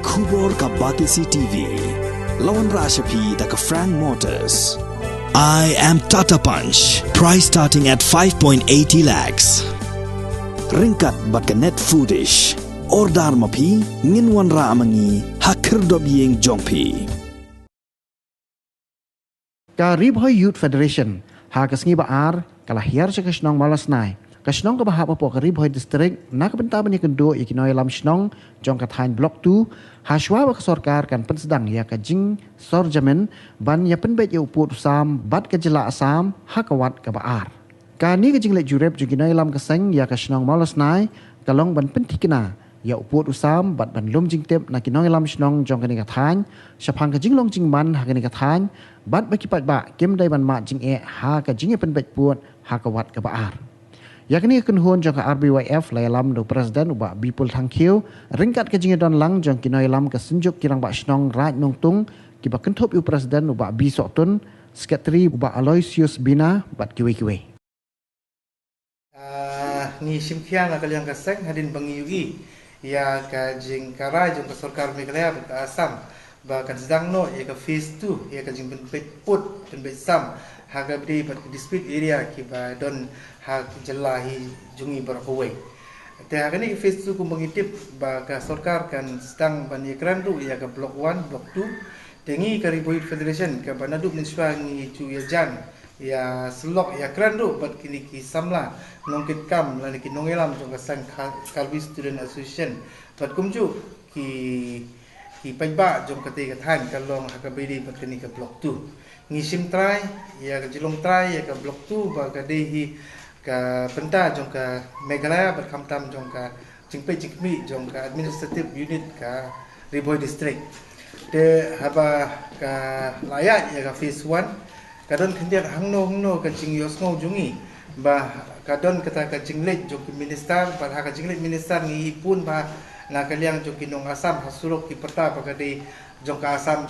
Kubor ka Batisi TV. Lawan Rashapi da ka Frank Motors. I am Tata Punch. Price starting at 5.80 lakhs. Ringkat bat ka Net Foodish. Ordar mapi nginwan ra amangi hakir dob yeng jongpi. Ka Ribhoy Youth Federation ha kasngi baar kalahir sa kasnong malasnay. Kasnong kabahap po ka Ribhoy District nakabentaban ni kendo ikinoy lam snong jong kathain Block 2 haswa ba kasorkar kan pensedang ya kajing sorjamen ban ya penbet ya uput sam bat kajela asam hakawat ka baar. Kani kajing le jurep juginoy lam kaseng ya kasnong malasnay kalong ban pentikina ya uput usam bat ban lum jing tep na kinoy lam snong jong kani kathain syapang kajing long jing man ha kani kathain bat bakipat ba kem dai ban ma jing ha kajing ya penbet puat hakawat ka baar. Yakni kenhun jong ka RBYF layalam do presiden ubak Bipul Tangkiu ringkat kajing don lang jong kinoy lam ka senjuk kirang bak snong raj nongtung kiba kentop yu presiden ubak B Soktun sekretari ubak Aloysius Bina bat kiwe-kiwe. Ni simkian akal yang kaseng hadin bangi ya kajing karai jong ka sarkar Meghalaya ka Assam ba kan sedang no ya ka phase 2 ya kajing benpet put benpet sam haga beri bat dispute area kiba don hak jelahi jungi berakawai. Tapi hari ni phase 2 ku mengitip ba ka sarkar kan sedang ban ekran ru ya ka block 1 block 2 tengi ka Ribhoy Federation ka banadu municipal ngi chu ya jan ya selok ya kran ru bat kini ki samla nongkit kam lan ki nongelam jong ka sang Kalbi Student Association bat kumju ki paiba jong ka te ka than kalong hak beri bat kini ka block 2 ngisim try ya ka jilong try ya ka block 2 ba ka dehi ka penta jong ka Meghalaya berkamtam jong ka jingpe jingmi jong ka administrative unit ka Ribhoy district de haba ka layak ya ka phase 1 kadon kendiat hangno ka jing yosngau jungi ba kadon kata ka jinglet jong ki minister ba ha ka jinglet minister ngi pun ba na kaliang jong kinong Assam hasulok ki perta ba ka de jong ka Assam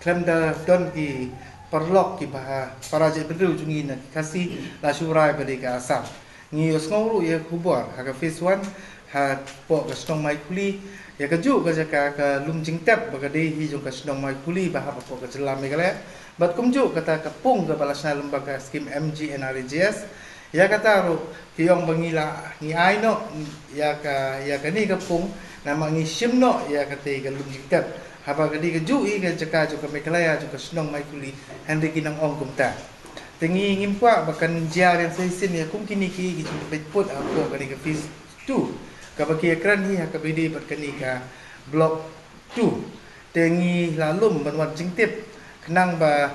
klem da don ki perlok ki bah parajai bedru jungi na kasih la syurai bade ka Assam ngi osngau ya kubor ha ka phase 1 ha po ka stong mai kuli ya ka ju ka jaka ka lum jing tap ba ka de hi jong ka stong mai kuli ba ha po ka jelam Meghalaya bat kumju kata ka pung ka balasna lembaga skim MGNRGS ya kata ro kiong bangila ni aino ya ka ni ka pung nama ngi simno ya kate ka lum jing tap haba kadi ke jui ke jaka juga Meghalaya juga senong mai kuli hande kinang ong kumta tengi ngimpa bahkan jiar yang sesin ya kum kini ki betput apa kadi ke phase 2 ka baki ekran hi ka bidi bat kani ka block 2 tengi lalum banwat jingtip kenang ba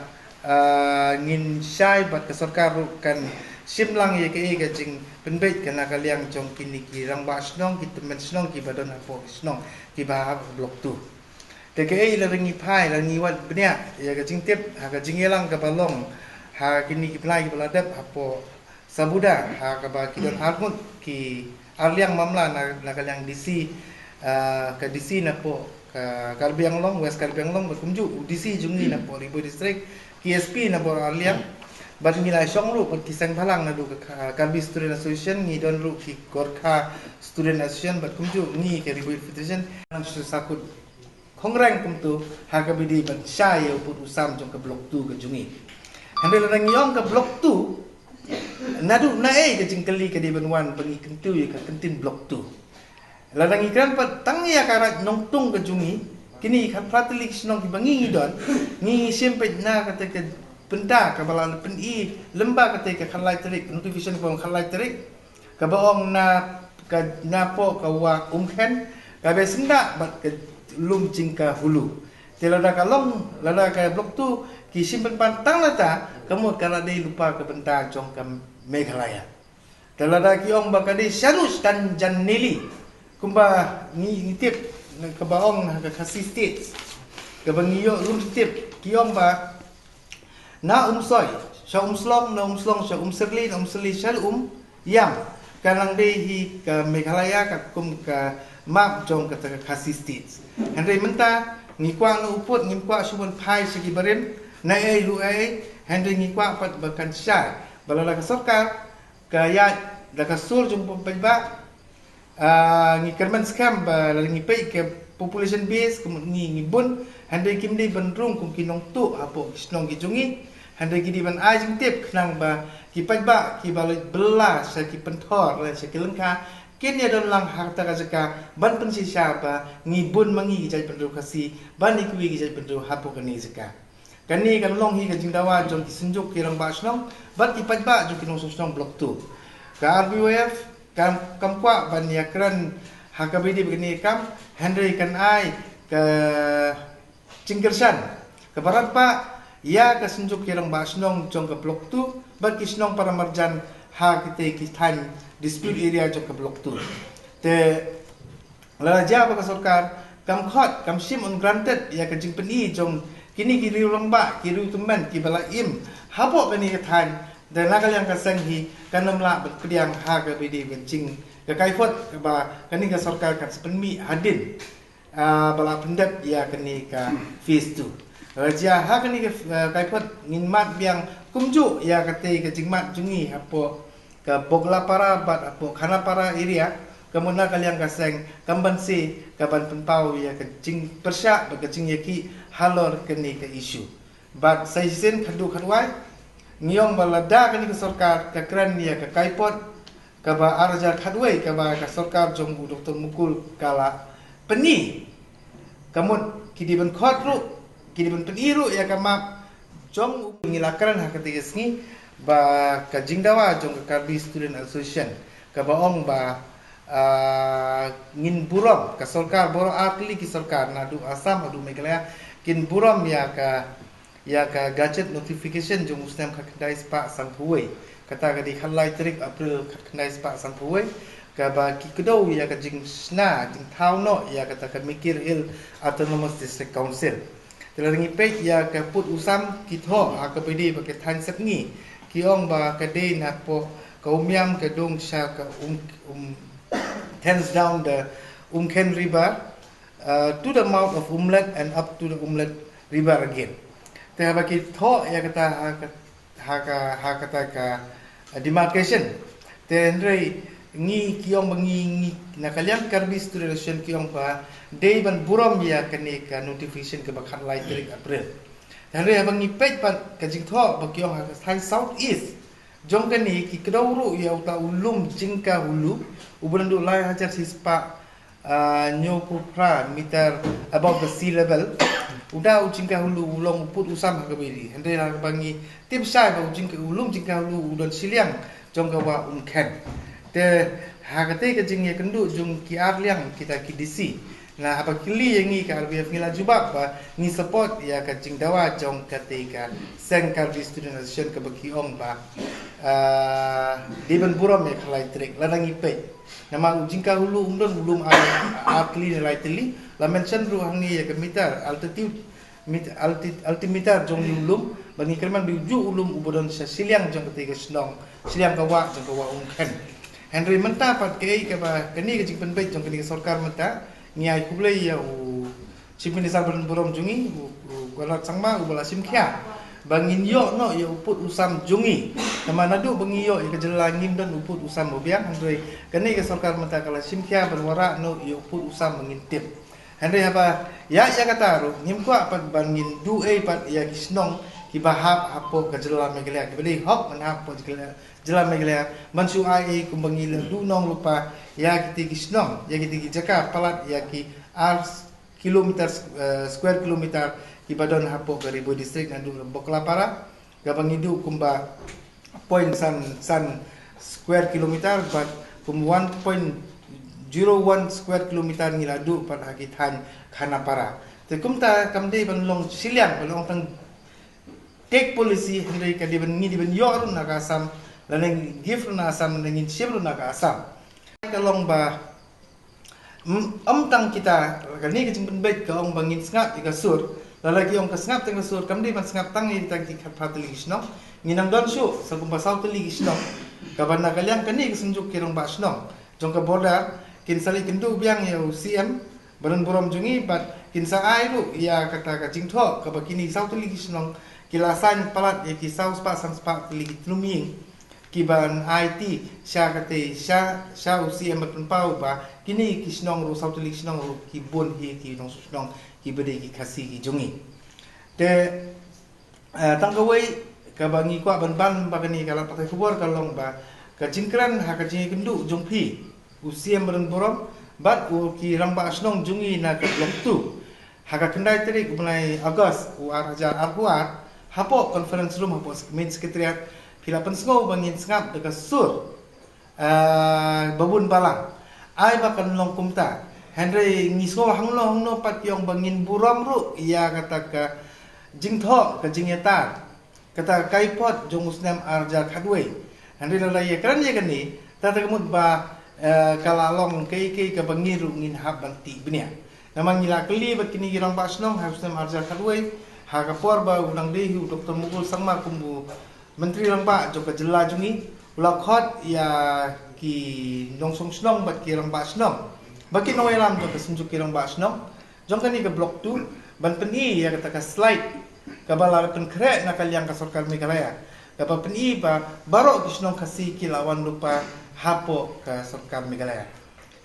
ngin syai bat ke sarkar kan simlang ye ke jing penbet kana kaliang jong kini ki rang ba senong ki temen senong ki badon apa senong ki ba block 2 TKA la ringi pai la ngi wat benya ya ka jingtip ha ka jingelang ka balong ha kini ki plai ki baladap apo sabuda ha ka ba ki don harmut ki arliang mamla na kaliang DC ka DC na po ka Karbiang Long West Karbiang Long berkumju DC jungi na po Ribhoy district KSP na po arliang bat ngilai song ru pat kisang phalang na du ka Kalbi Student Association ngi don ru ki Gorkha Student Association bat kumju ngi ke Ribhoy Federation nang sakut kongrang kumtu haga bidi ban syai uput usam jong ke block 2 ke jungi handel rang yong ke block 2 nadu nae ke jingkeli ke di benwan bengi kentu ya ke kentin block 2 larang ikran pat tang ya karat nongtung ke jungi kini kan pratelik snong ki bangi don ngi sempet na kata ke penta ke balan peni lemba kata ke khalai terik notification ko khalai terik ke baong na ke napo ke wa umkhen ka be senda bat ke lum jingka hulu telada kalong lada ka blok tu ki simpen pantang lata kamu kala dei lupa ke benta jong ka Meghalaya telada ki ong bakade syanus dan janili kumba ngi tip ke baong ka kasih state ke bangiyo lum tip ki ong ba na umsoy sya umslong na umslong sya umserli syal yam kanang dei hi ke Meghalaya ka kum ka map jong kata kasih state Henry menta ngikwa no uput ngikwa sumun pai segi beren na lu Henry ngikwa pat bakan syai balala ka sarkar kaya da ka sur jong pemba ngi kerman scam ba ngi pay ke population base kemudian ngibun handai kimdi benrung kum kinong tu apo kisnong gijungi handai gidi ban ai jing tip kenang ba ki ba ki balik bela sa ki pentor la sa ki lengka kin ya don lang harta kazaka ban pensisa ba ngibun mangi jai pendru kasi ban ikui jai pendru hapo kani zaka kani kan long hi ka jingdawa jong ki sunjuk ki rang ba snong ban ki ba jong kinong snong blok 2 ka RBWF kam kwa ban ya kran hakabidi begini kam Henry kan ai ke Cingkersan ke barat pak ya ke senjuk kirang basnong jong ke blok 2 ban kisnong para marjan ha kita kitan dispute area jong ke blok 2 te laraja ba sarkar kam khot kam sim on granted ya ke jingpeni jong kini kiri urang ba kiri teman ki balaim hapo bani kitan dan nakal yang kasang hi kanam la berkediang ha ke bidi bencing ke kaifot ke ba kani ke sarkar kan sepenmi hadin bala pendat ya kani ka phase 2 raja ha kani ke kaifot nginmat biang kumju ya kate ke jingmat jungi apo ke bogla para bat apo khana para area kemudian kalian kaseng kambansi kaban penpau ya ke jing persya ke jing yaki halor kani ke isu bat saisen khadu khadwai ngiyong balada kani ke sarkar ke kran ya ke kaifot kaba arja khadwai kaba ka sarkar jong Dr. Mukul kala peni kamut kidiban khotru kidiban peniru ya kamap jong ngilakaran hakati isngi ba ka jingdawa jong ka Karbi Student Association ka baong ba ngin buram ka sarkar boro atli ki sarkar nadu Assam adu Meghalaya kin buram ya ka gadget notification jong muslim ka kendai spa sampuai kata kadi halai tarik April kendai spa sampuai ka ba ki kedau ya ka jing sna jing thau no ya kata ka Mikir Hill Autonomous District Council telangi pe ya ka put usam ki tho ka pedi ba ke than sep ngi ki ong ba ka de na po ka umyam ka dong sha ka hands down the Ken River to the mouth of Umlet and up to the Umlet River again te ba ki tho ya kata ha kata ka demarcation te ndrei ngi kiong bangi nakaliang Karbi Student Association kiong pa day ban buram ya kani ka notification ke bakhat lai tarik April dan re bangi page pa ka jing tho ba kiong ha thai south east jong kani ki kedawru ya uta ulum jingka hulu ubulan du lai hajar sispa nyoku pra meter above the sea level udah ujingka hulu ulong put usam ka biri hande la bangi tip sai ba ujingka ulum jingka hulu udon siliang jong ka wa ken te hakate ke jing ya kendu jung ki arliang kita ki DC na apa kili yang ni ka RBF ngila jubab ba ni support ya ka jing dawa jong kate ka seng Karbi Student Association ka baki ong ba di ban buram ya khalai trek ladang ipe nama ujing ka hulu undon ulum atli lai teli la mention ru hangi ya ka meter altitude altimeter jong ulum bagi kerman biuju ulum ubodon siliang jong kate ka snong siliang ka wa jong ka wa ken Henry menta pat kei ke ba kani ke jing penbait jong kani sarkar menta ngiai kublai ya chief minister ban buram jungi galat sangma ubala simkhia bangin yo no ya uput usam jungi nama nadu bangi yo ke jelangim dan uput usam mobiang Henry kani ke sarkar menta kala simkhia berwara no ya uput usam mengintip Henry apa ya kata ru ngim kwa pat bangin du pat ya kisnong kibahap apo ke jela Meghalaya kibeli hop manhap po jela Meghalaya mansu ai kumbangila dunong lupa ya kiti kisnong ya kiti jaka palat ya ki ar kilometer square kilometer kibadon hapo ke ribu district nandu bokla para gabangidu kumba point san square kilometer but kum 1.01 square kilometer ngiladu pat hakithan khana para te kumta kamde banlong siliang balong tang take policy Henry ka diban ngi diban yor na ka Assam laneng give na Assam laneng shibru na ka Assam kalong ba tang kita kani ke jing bet ka ong bangin snap ka sur lalagi ong ka snap tang sur kamdi ban snap tang ni tang ki patli gisno nginang don shu sa kumpa saw tli gisno ka ban na kalyang kani ke sunjuk kirong ba sno jong ka border kin sali kindu biang ya CM baran borom jungi bat kin sa ai ru ya kata ka jing tho ka bakini saw tli gisno kilasan palat ya ki saus pa sang spa ligi truming kiban IT sya kate sya usi amat penpau ba kini kisnong ru sautili kisnong ru kibun hi ki nong susnong ki bede ki kasi ki jungi te tangkawai ka bangi kwa ban bagani kala patai kubor kalong ba ka jingkran ha ka jingi kendu jungpi usi amat borom bat u ki ramba asnong jungi na ka blok tu ha ka kendai teri mulai Agos u arja arhuat hapo conference room hapo main sekretariat Pila pensengau bangin sengap dekat sur babun balang. Ai bakan long kumta. Henry ngisngau hangno pat yang bangin buram ru ia kata ke jingtho ke jingyetar. Kata kaipot jong muslim arja khadwe. Henry lalai keran ye kani tata kemut ba kalalong ke bangin ru ngin hab banti benia. Namang ngila keli bakini girang basnong muslim arja khadwe. Ha kapor ba ulang dehu Dr. Mugul Sangma kumbu Menteri Rangba juga jela jungi ulakot ya ki nongsong snong bat ki Rangba snong baki no elam jo kesunjuk ki Rangba snong jong kani ke blok tu ban peni ya kata ka slide ka bala pen krek na kalyang ka sarkar Meghalaya ka ba peni ba baro ki snong kasi ki lawan lupa hapo ka sarkar Meghalaya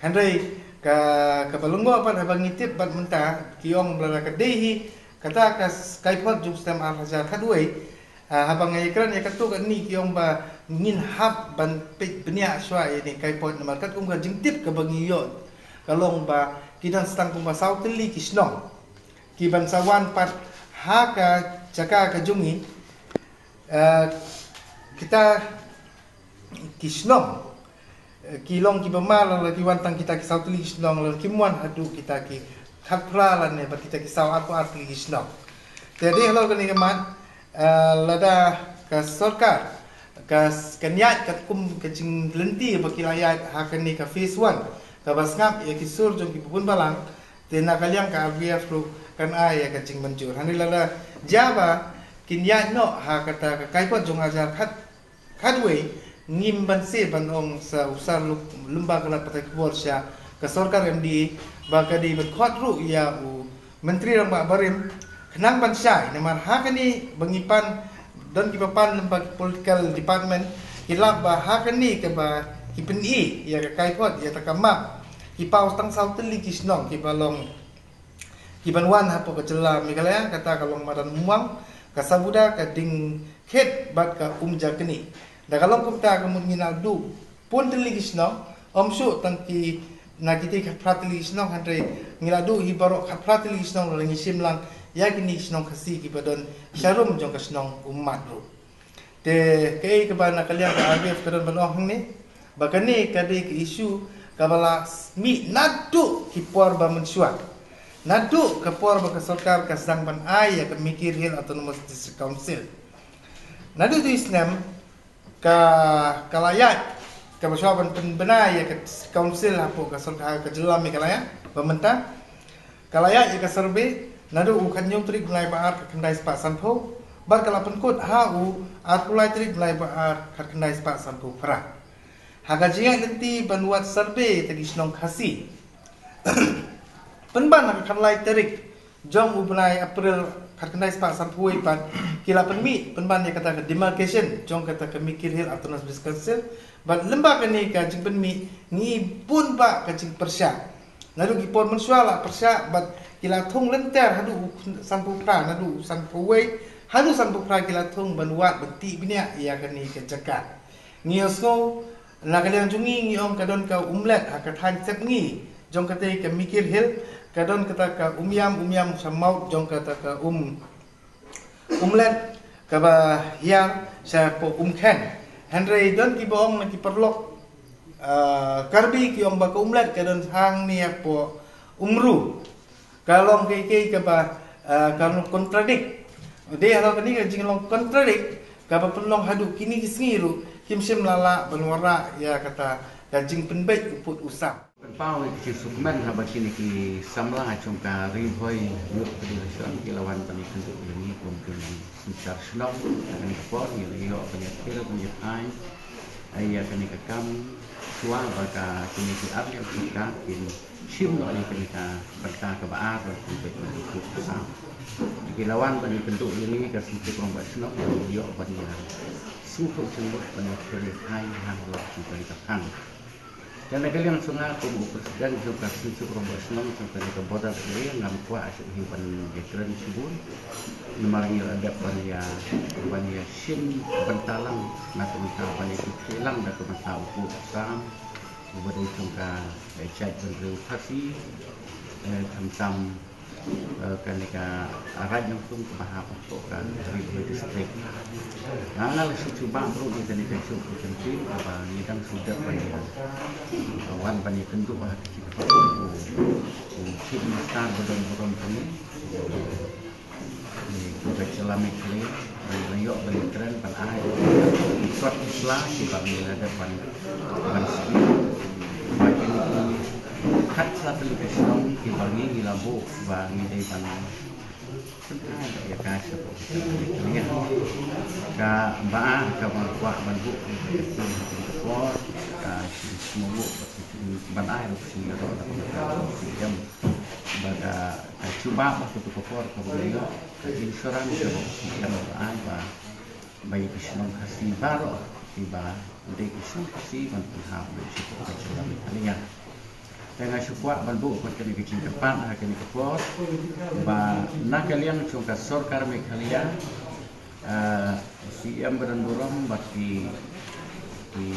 Henry ka balungo apa habang ngitip bat menta ki ong bala ka dehi kata ka kaipot jum stem al-hajar kadwe habang ngayakran ya katu kan ni kiong ba ngin hab ban pe benia swa ini kai point nomor kat kum ga jingtip ke bangiyo kalong ba kidan stang kum ba sauteli kisnong ki ban sawan pat ha ka jaka ka jungi kita kisnong kilong ki bamal la ki wantang kita ki sauteli kisnong la kimwan adu kita ki khapra lan ne ba kita ki saw aku arti kisnong jadi halo kan ni keman lada ka sarkar ka kanyat ka kum ka jing lenti baki layat hakani ka phase 1 ka basngap ya kisur jong kibun balang te nakalyang ka AVF ru kan ay ka jing manjur hani lada jaba kinyat no ha kata ka kaipot jong ajar khadwe ngim ban se banong sa usar lumba kala patai kubor sya ka sarkar MD baka di berkhot ru ya u menteri Rangba Barim kenang ban syai namar hakani bangipan dan kipapan lembaga political department kilap ba hakani ke ba kipeni ya kaipot ya takamap kipau tang sauteli kisnong kibalong kibanwan hapo ke jela Meghalaya kata kalong madan muang kasabuda ka ding khet bat ka jakni da kalong kumta kamun nginaldu pun teli kisnong omsu tangki nagiti ka prateli kisnong andre ngiladu hibaro ka prateli kisnong lang isimlang ya kini snong kasi kibadon syarum jong kasnong umat ru te kei kebana kalian ka AVF kadon banohang ni bakani kade ke isu kabala mi nadu kipor ba mensuat nadu kapor ba ka sarkar ka sang ban ay ya mikir hil autonomous district council nadu tu Islam ka kalayat ka basyaban penbenai ya ka council hapo ka sarkar ka jela Meghalaya pemerintah kalayat ya ka survey nadu ukan nyom trik mulai baar ka kendai spa sanpo bar kala penkut hau atulai trik mulai baar ka kendai spa sanpo pra haga jinga lenti banwat survey tadi snong khasi penban ka kendai trik jong ubnai April ka kendai spa sanpo ipat kila penmi penban ya kata demarcation jong kata ka mikir hil autonomous district council bat lembak ni ka jing penmi ngi pun ba ka jing persya nadu kipon mensuala persya bat kila thung lenter hadu sampu pra nadu sampu wei hadu sampu pra kila thung banwat beti binia ia kani ke jakat ngiosgo la kalian jungi ngiom kadon ka umlet hakathan set ngi jong kate ke mikir hil kadon kata ka umyam samaut jong kata ka umlet ka ba hiang sa po umkhen henry don ki boong na ki perlok karbi ki om ba ka umlet kadon hang ni po umru kalong kei ke ba kalau kontradik de halo kani ka jinglong kontradik ka ba penlong hadu kini kisngiru kimsim lala banwara ya kata jing penbet uput usam pau ki sukman haba kini ki samla achum ka ri hoi yuk pedilation ki lawan tani kentu ini mungkin sincar slong kan ko ni yo penyakit ai ayah kani ka kam suara baka kini ar yang suka kin sim lo ni kenika berta ke baar untuk bentuk besar di lawan bani bentuk ini ke situ kelompok senok yo bani suku sembut bani kiri hai hang lo juga di tekan dan ada yang sungai kubu presiden juga situ kelompok senok sampai ke bodas ini ngam kuat asyik hiban gekren sibun Numarnya ada bani sim bentalang nak minta bani hilang dah minta ukur sam beri cungka chat beri kasih tentang kenika arah yang pun bahas kan dari distrik. Kalau secuba perlu kenika cukup penting apa nidang sudah bani wan bani tentu bah kita sim besar bodon ini. Kita celami kali, beliau keren pan air, ikut Islam juga ada pan segi, bagi ini kat satu lekasong dibagi di labu, bagi dari pan ada ya kasih, lihat, ka bah ka kuat bantu kita kuat, ka semua ban air sini ada jam baga cuba waktu kopor kemudian insuran yang apa bayi kesenang kasih baru tiba dari kesenang kasih bantu hal bersih kecuali kalian dengan syukur bantu macam ni kecil cepat akan kopor ba nak kalian cungka sorkar kalian si yang berendurang bagi di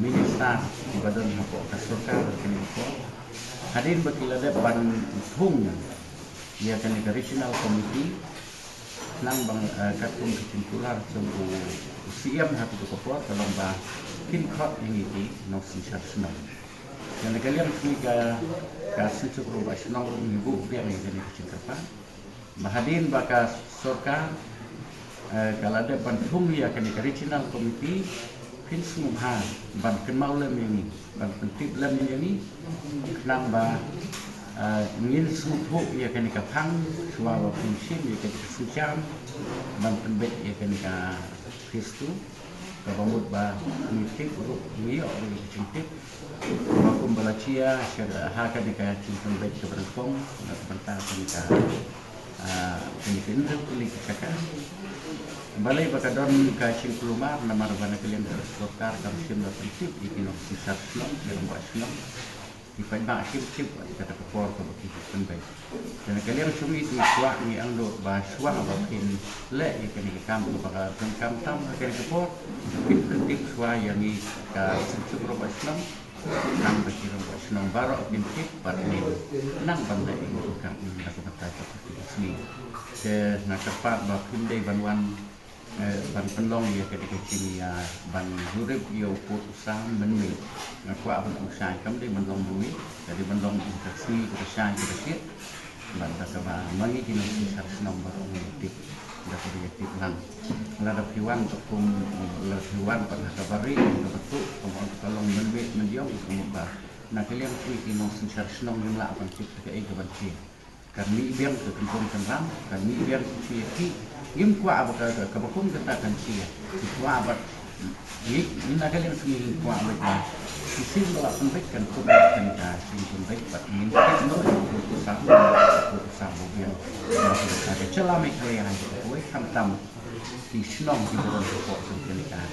minister di badan apa sorkar akan kopor hadir berkilade ban hung dia akan ke regional committee nang bang katung kesimpulan sembu siam hatu ke kopor kalau bah kin khot ini di no sisar senang dan kalian juga kasih cukup senang ibu biar ini jadi kecintaan bahadin baka sorka kalau ada ban hung dia akan ke regional committee kin semua ban kenal lem ini ban pentip lem ini nambah ingin suhu ya kan kapang suara fungsi ya kan sucian ban pembet ya kan Kristu kabamut ba mitip ni orang cintit bakum balacia syada haka dika cintin bet keberkong nak bantah kita penikin kulit kakak balai bakadon ka cing kulumar namar bana kalian dokter kamsim da prinsip ikino sisar slom yang buat slom ipai ba cip kata kepor ke baki penbai dan kalian sumi suah ni angdo ba suah ba kin le ikan kam bakal kam tam akan kepor kin ketip suah yang ni ka sensuk ro slom nang baki ro slom baro kin tip pat ni nang bandai itu kam aku kata seperti ini ke nak cepat ba pindai banwan ban penlong ya ketika sini ya ban huruf ya ukut usang menui ngaku apa usang kamu di menlong menui jadi menlong interaksi usang sedikit ban takaba mangi kini sisar nomor tip dapat tip nang lada piwan untuk piwan pada kabari betul kemudian kalau menui mendiam kemudian nak kalian kini sisar nomor yang lah ban tip ketika itu ban tip kami biar ketentuan tentang kami biar sih gim kuat apa kebakum katakan sia kuat apa ni nak kalian sendiri kuat apa sisi melak pendidikan kebajikan kasih pendidikan ini usaha mobil ada celah kalian boleh hantam di senong di dalam pokok pendidikan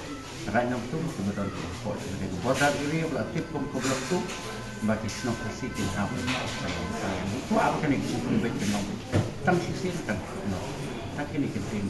rakyat tu kebetulan pokok pendidikan bosan ini berarti pokok tu bagi senong kasih kita apa kan ini pendidikan tang sisi kan tak ini penting